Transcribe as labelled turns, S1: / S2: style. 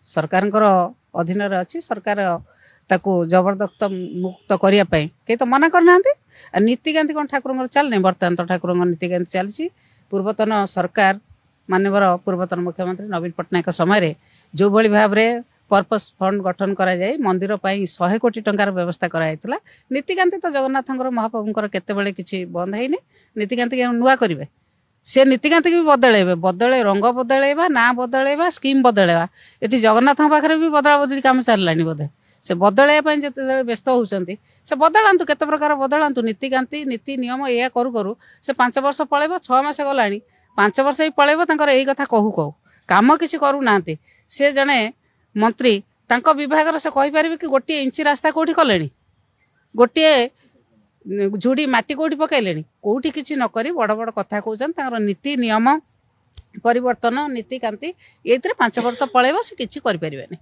S1: सरकार अधीन अच्छी सरकार ताकू जबरदस्त मुक्त करने कहीं तो मना करना नीतिकांति कौन ठाकुर चलनी बर्तमान तो ठाकुर नीतिकांति चलती पूर्वतन सरकार मानवर पूर्वतन मुख्यमंत्री नवीन पट्टनायक समय जो भाई भाव में पर्पस फंड गठन करा जाए मंदिर 100 कोटी टंकार व्यवस्था कराइला नीतिकांति तो जगन्नाथ महाप्रभुंर केतबेले किसी बंद है नीतिकांति नुआ करेंगे से नीतिकांति भी बदल बदले रंग बदलवा ना बदलवा स्कीम बदलवा ये जगन्नाथ पाखे भी बदला बदली कम चललानी बोधे से बदलवाई जिते व्यस्त होती से बदलांतु केते प्रकार बदलांतु नीतिकांति नीति नियम या करू करू से 5 वर्ष पलैब 6 मास गला 5 वर्ष ही पलैब यही कथा कहू कहू कम किसी करूना से जड़े मंत्री तांको विभाग से कहीपर कि गोटे इंच रास्ता कौटी कले गोटे झुड़ी माटी कौटी पकड़े कौटी किसी नक बड़ बड़ कथा कहते नीति नियम परिवर्तन नीतिकांति ये 5 वर्ष पलैब से किसी करें।